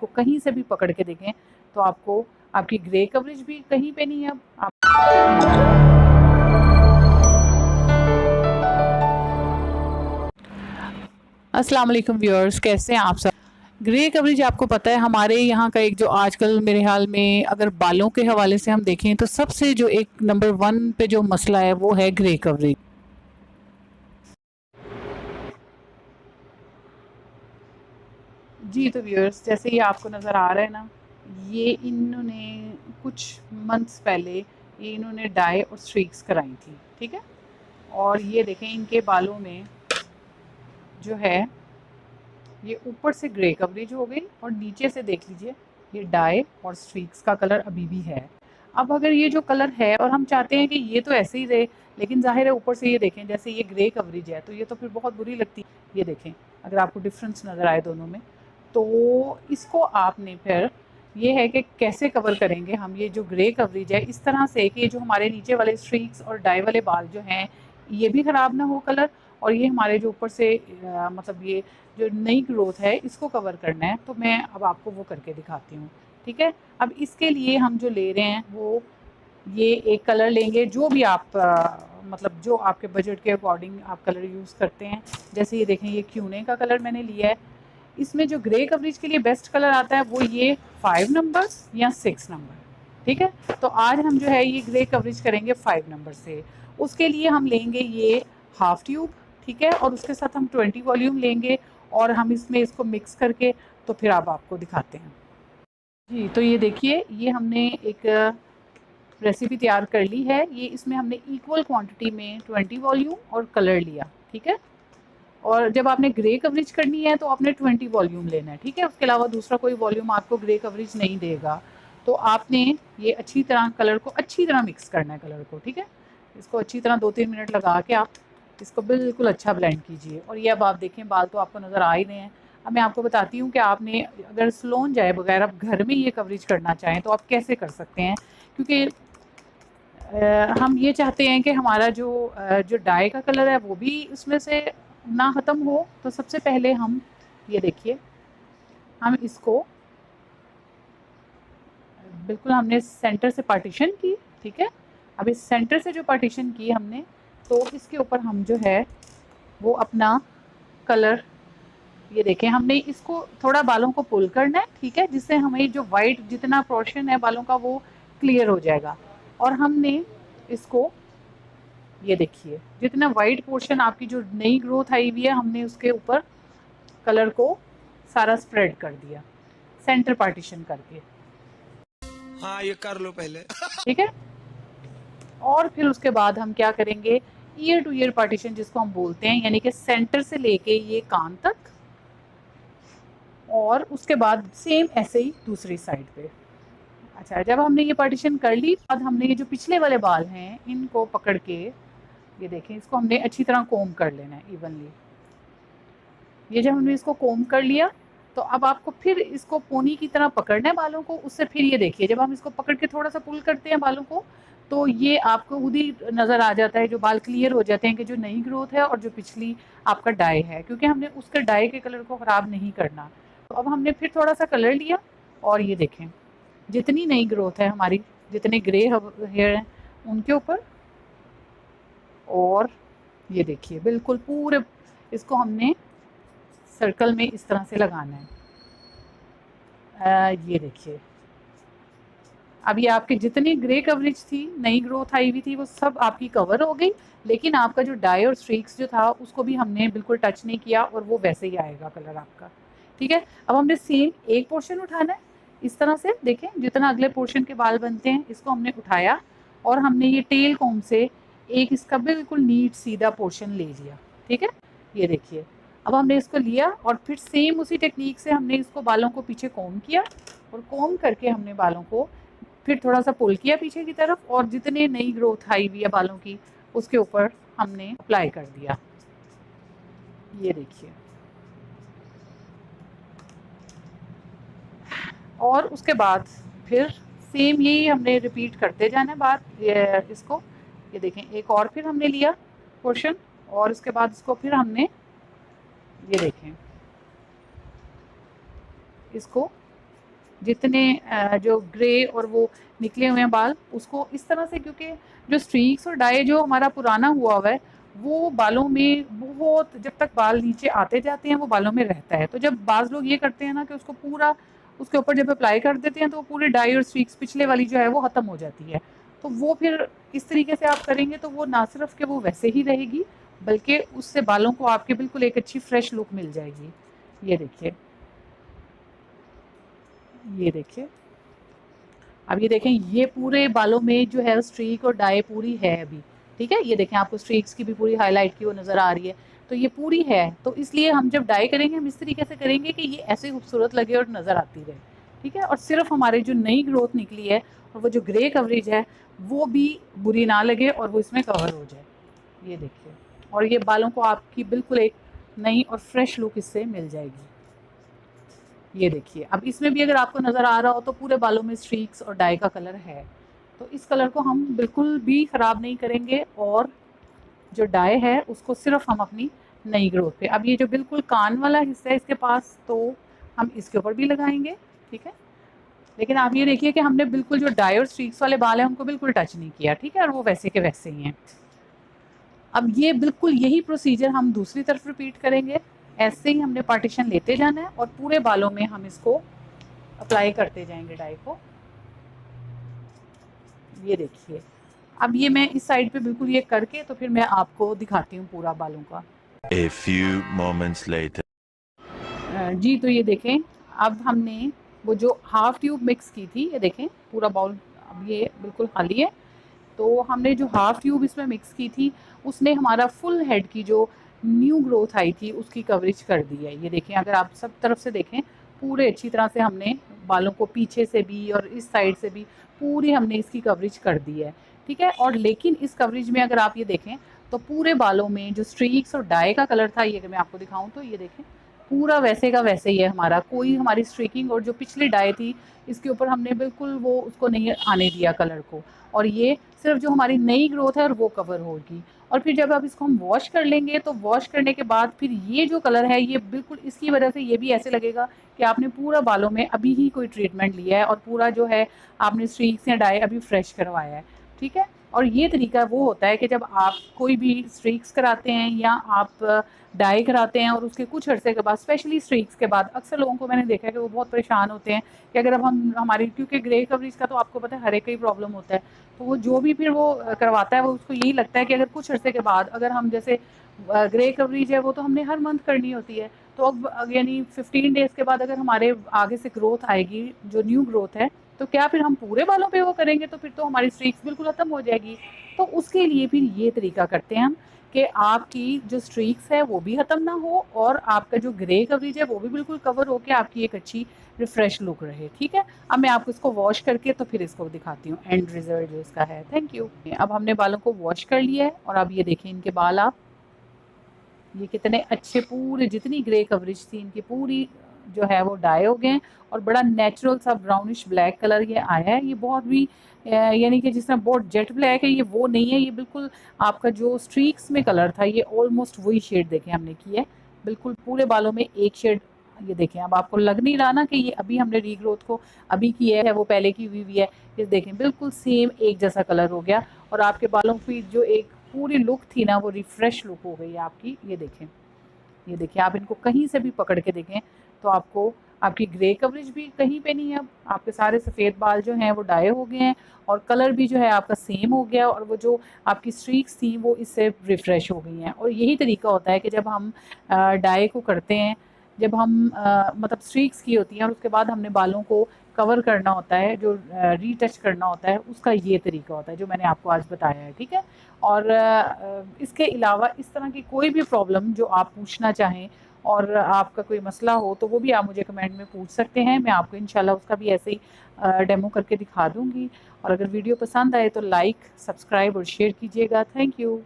इनको कहीं से भी पकड़ के देखें तो आपको आपकी ग्रे कवरेज भी कहीं पे नहीं है। अब आप अस्सलाम वालेकुम व्यूअर्स, कैसे हैं आप सब। ग्रे कवरेज आपको पता है हमारे यहाँ का एक जो आजकल मेरे ख्याल में अगर बालों के हवाले से हम देखें तो सबसे जो एक नंबर 1 पे जो मसला है वो है ग्रे कवरेज। जी तो व्यूअर्स, जैसे ये आपको नज़र आ रहा है ना, ये इन्होंने कुछ मंथ्स पहले ये इन्होंने डाई और स्ट्रीक्स कराई थी, ठीक है। और ये देखें इनके बालों में जो है ये ऊपर से ग्रे कवरेज हो गई और नीचे से देख लीजिए ये डाई और स्ट्रीक्स का कलर अभी भी है। अब अगर ये जो कलर है और हम चाहते हैं कि ये तो ऐसे ही रहे, लेकिन जाहिर है ऊपर से ये देखें जैसे ये ग्रे कवरेज है तो ये तो फिर बहुत बुरी लगती है। ये देखें अगर आपको डिफरेंस नज़र आए दोनों में, तो इसको आपने फिर ये है कि कैसे कवर करेंगे हम ये जो ग्रे कवरेज है इस तरह से कि जो हमारे नीचे वाले स्ट्रीक्स और डाई वाले बाल जो हैं ये भी ख़राब ना हो कलर, और ये हमारे जो ऊपर से मतलब ये जो नई ग्रोथ है इसको कवर करना है। तो मैं अब आपको वो करके दिखाती हूँ, ठीक है। अब इसके लिए हम जो ले रहे हैं वो ये एक कलर लेंगे जो भी आप मतलब जो आपके बजट के अकॉर्डिंग आप कलर यूज़ करते हैं। जैसे ये देखें ये क्यूने का कलर मैंने लिया है। इसमें जो ग्रे कवरेज के लिए बेस्ट कलर आता है वो ये 5 नंबर्स या 6 नंबर, ठीक है। तो आज हम जो है ये ग्रे कवरेज करेंगे 5 नंबर से। उसके लिए हम लेंगे ये हाफ ट्यूब, ठीक है, और उसके साथ हम 20 वॉल्यूम लेंगे और हम इसमें इसको मिक्स करके तो फिर अब आपको दिखाते हैं। जी तो ये देखिए ये हमने एक रेसिपी तैयार कर ली है। ये इसमें हमने इक्वल क्वांटिटी में 20 वॉल्यूम और कलर लिया, ठीक है। और जब आपने ग्रे कवरेज करनी है तो आपने 20 वॉल्यूम लेना है, ठीक है। उसके अलावा दूसरा कोई वॉल्यूम आपको ग्रे कवरेज नहीं देगा। तो आपने ये अच्छी तरह कलर को अच्छी तरह मिक्स करना है कलर को, ठीक है। इसको अच्छी तरह 2-3 मिनट लगा के आप इसको बिल्कुल अच्छा ब्लेंड कीजिए। और ये अब आप देखें बाल तो आपको नज़र आ ही रहे हैं। अब मैं आपको बताती हूँ कि आपने अगर सलोन जाए बगैर आप घर में ये कवरेज करना चाहें तो आप कैसे कर सकते हैं। क्योंकि हम ये चाहते हैं कि हमारा जो डाई का कलर है वो भी उसमें से ना ख़त्म हो। तो सबसे पहले हम ये देखिए हम इसको बिल्कुल हमने सेंटर से पार्टीशन की, ठीक है। अब इस सेंटर से जो पार्टीशन की हमने तो इसके ऊपर हम जो है वो अपना कलर ये देखें हमने इसको थोड़ा बालों को पुल करना है, ठीक है, जिससे हमें जो वाइट जितना पोर्शन है बालों का वो क्लियर हो जाएगा। और हमने इसको ये देखिए जितना वाइट पोर्शन आपकी जो नई ग्रोथ आई हुई है हमने उसके ऊपर कलर को सारा स्प्रेड कर दिया सेंटर पार्टीशन करके। हाँ ये कर लो पहले। ठीक है। और फिर उसके बाद हम क्या करेंगे ईयर टू ईयर पार्टीशन जिसको हम बोलते हैं, यानी कि सेंटर से लेके ये कान तक, और उसके बाद सेम ऐसे ही दूसरी साइड पे। अच्छा जब हमने ये पार्टीशन कर ली बाद हमने ये जो पिछले वाले बाल हैं इनको पकड़ के ये देखें इसको हमने अच्छी तरह कोम कर लेना है इवनली। ये जब हमने इसको कोम कर लिया तो अब आपको फिर इसको पोनी की तरह पकड़ना है बालों को। उससे फिर ये देखिए जब हम इसको पकड़ के थोड़ा सा पुल करते हैं बालों को तो ये आपको खुद ही नज़र आ जाता है, जो बाल क्लियर हो जाते हैं कि जो नई ग्रोथ है और जो पिछली आपका डाई है, क्योंकि हमने उसके डाई के कलर को ख़राब नहीं करना। तो अब हमने फिर थोड़ा सा कलर लिया और ये देखें जितनी नई ग्रोथ है हमारी, जितने ग्रे हेयर हैं उनके ऊपर, और ये देखिए बिल्कुल पूरे इसको हमने सर्कल में इस तरह से लगाना है। ये देखिए अब ये आपके जितनी ग्रे कवरेज थी नई ग्रोथ आई हुई थी वो सब आपकी कवर हो गई, लेकिन आपका जो डाई और स्ट्रीक्स जो था उसको भी हमने बिल्कुल टच नहीं किया और वो वैसे ही आएगा कलर आपका, ठीक है। अब हमने सेम एक पोर्शन उठाना है इस तरह से, देखें जितना अगले पोर्शन के बाल बनते हैं इसको हमने उठाया और हमने ये टेल कॉम से एक इसका बिल्कुल नीट सीधा पोर्शन ले लिया, ठीक है। ये देखिए अब हमने इसको लिया और फिर सेम उसी टेक्निक से हमने इसको बालों को पीछे कॉम किया और कॉम करके हमने बालों को फिर थोड़ा सा पुल किया पीछे की तरफ और जितने नई ग्रोथ आई हुई है बालों की उसके ऊपर हमने अप्लाई कर दिया। ये देखिए और उसके बाद फिर सेम यही हमने रिपीट करते जाना है बात इसको। ये देखें एक और फिर हमने लिया पोर्शन और उसके बाद इसको फिर हमने ये देखें इसको जितने जो ग्रे और वो निकले हुए हैं बाल, उसको इस तरह से, क्योंकि जो स्ट्रीक्स और डाई जो हमारा पुराना हुआ है वो बालों में बहुत, जब तक बाल नीचे आते जाते हैं वो बालों में रहता है। तो जब बाज़ लोग ये करते हैं ना कि उसको पूरा उसके ऊपर जब अप्लाई कर देते हैं तो वो पूरी डाई और स्ट्रीक्स पिछले वाली जो है वो ख़त्म हो जाती है। तो वो फिर इस तरीके से आप करेंगे तो वो ना सिर्फ कि वो वैसे ही रहेगी, बल्कि उससे बालों को आपके बिल्कुल एक अच्छी फ्रेश लुक मिल जाएगी। ये देखिए, ये देखिए, अब ये देखें, ये पूरे बालों में जो है स्ट्रीक और डाई पूरी है अभी। ठीक है, ये देखें, आपको स्ट्रीक्स की भी पूरी हाईलाइट की वो नज़र आ रही है। तो ये पूरी है, तो इसलिए हम जब डाई करेंगे हम इस तरीके से करेंगे कि ये ऐसे खूबसूरत लगे और नज़र आती रहे। ठीक है, और सिर्फ हमारी जो नई ग्रोथ निकली है और वो जो ग्रे कवरेज है वो भी बुरी ना लगे और वो इसमें कवर हो जाए। ये देखिए, और ये बालों को आपकी बिल्कुल एक नई और फ्रेश लुक इससे मिल जाएगी। ये देखिए, अब इसमें भी अगर आपको नज़र आ रहा हो तो पूरे बालों में स्ट्रीक्स और डाई का कलर है। तो इस कलर को हम बिल्कुल भी ख़राब नहीं करेंगे, और जो डाई है उसको सिर्फ हम अपनी नई ग्रोथ पे, अब ये जो बिल्कुल कान वाला हिस्सा है इसके पास, तो हम इसके ऊपर भी लगाएंगे। ठीक है, लेकिन आप ये देखिए कि हमने बिल्कुल जो डाई और स्ट्रीक्स वाले बाल हैं उनको बिल्कुल टच नहीं किया। ठीक है, और वो वैसे के वैसे ही हैं। अब ये बिल्कुल यही प्रोसीजर हम दूसरी तरफ रिपीट करेंगे। ऐसे ही हमने पार्टीशन लेते जाना है और पूरे बालों में हम इसको अप्लाई करते जाएंगे डाई को। ये देखिए, अब ये मैं इस साइड पे बिल्कुल ये करके तो फिर मैं आपको दिखाती हूँ पूरा बालों का। A few moments later. जी, तो ये देखें, अब हमने वो जो हाफ ट्यूब मिक्स की थी, ये देखें पूरा बाउल अब ये बिल्कुल खाली है। तो हमने जो हाफ ट्यूब इसमें मिक्स की थी उसने हमारा फुल हेड की जो न्यू ग्रोथ आई थी उसकी कवरेज कर दी है। ये देखें, अगर आप सब तरफ से देखें, पूरे अच्छी तरह से हमने बालों को पीछे से भी और इस साइड से भी पूरी हमने इसकी कवरेज कर दी है। ठीक है, और लेकिन इस कवरेज में अगर आप ये देखें तो पूरे बालों में जो स्ट्रीक्स और डाई का कलर था, ये अगर मैं आपको दिखाऊं तो ये देखें पूरा वैसे का वैसे ही है हमारा, कोई हमारी स्ट्रीकिंग और जो पिछली डाई थी इसके ऊपर हमने बिल्कुल वो उसको नहीं आने दिया कलर को, और ये सिर्फ जो हमारी नई ग्रोथ है और वो कवर होगी। और फिर जब आप इसको हम वॉश कर लेंगे तो वॉश करने के बाद फिर ये जो कलर है ये बिल्कुल इसकी वजह से ये भी ऐसे लगेगा कि आपने पूरा बालों में अभी ही कोई ट्रीटमेंट लिया है और पूरा जो है आपने स्ट्रीक्स या डाई अभी फ्रेश करवाया है। ठीक है, और ये तरीका वो होता है कि जब आप कोई भी स्ट्रीक्स कराते हैं या आप डाई कराते हैं और उसके कुछ अरसे के बाद, स्पेशली स्ट्रीक्स के बाद, अक्सर लोगों को मैंने देखा है कि वो बहुत परेशान होते हैं कि अगर अब हम हमारी, क्योंकि ग्रे कवरेज का तो आपको पता है हर एक का ही प्रॉब्लम होता है, तो वो जो भी फिर वो करवाता है वो उसको यही लगता है कि अगर कुछ अरसे के बाद अगर हम जैसे ग्रे कवरेज है वो तो हमने हर मंथ करनी होती है, तो अब यानी 15 डेज़ के बाद अगर हमारे आगे से ग्रोथ आएगी जो न्यू ग्रोथ है, तो क्या फिर हम पूरे बालों पे वो करेंगे तो फिर तो हमारी स्ट्रीक्स बिल्कुल ख़त्म हो जाएगी। तो उसके लिए फिर ये तरीका करते हैं हम कि आपकी जो स्ट्रीक्स है वो भी ख़त्म ना हो और आपका जो ग्रे कवरेज है वो भी बिल्कुल कवर हो के आपकी एक अच्छी रिफ़्रेश लुक रहे। ठीक है, अब मैं आपको इसको वॉश करके तो फिर इसको दिखाती हूँ एंड रिजल्ट जो इसका है। Thank you. अब हमने बालों को वॉश कर लिया है और अब ये देखें इनके बाल, आप ये कितने अच्छे, पूरे जितनी ग्रे कवरेज थी इनकी पूरी जो है वो डाई हो गए और बड़ा नेचुरल सा ब्राउनिश ब्लैक कलर ये आया है। ये बहुत भी यानी कि जिस तरह बहुत जेट ब्लैक है ये वो नहीं है, ये बिल्कुल आपका जो स्ट्रीक्स में कलर था ये ऑलमोस्ट वही शेड देखें हमने की है, बिल्कुल पूरे बालों में एक शेड। ये देखें, अब आपको लग नहीं रहा ना कि ये अभी हमने रीग्रोथ को अभी की है वो पहले की हुई है। ये देखें बिल्कुल सेम एक जैसा कलर हो गया और आपके बालों की जो एक पूरी लुक थी ना वो रिफ़्रेश लुक हो गई आपकी। ये देखें, ये देखिए, आप इनको कहीं से भी पकड़ के देखें तो आपको आपकी ग्रे कवरेज भी कहीं पे नहीं है। अब आपके सारे सफ़ेद बाल जो हैं वो डाई हो गए हैं और कलर भी जो है आपका सेम हो गया और वो जो आपकी स्ट्रीक्स थी वो इससे रिफ़्रेश हो गई हैं। और यही तरीका होता है कि जब हम डाई को करते हैं, जब हम मतलब स्ट्रीक्स की होती हैं और उसके बाद हमने बालों को कवर करना होता है, जो रीटच करना होता है, उसका ये तरीका होता है जो मैंने आपको आज बताया है। ठीक है, और इसके अलावा इस तरह की कोई भी प्रॉब्लम जो आप पूछना चाहें और आपका कोई मसला हो तो वो भी आप मुझे कमेंट में पूछ सकते हैं। मैं आपको इंशाल्लाह उसका भी ऐसे ही डेमो करके दिखा दूँगी। और अगर वीडियो पसंद आए तो लाइक, सब्सक्राइब और शेयर कीजिएगा। Thank you.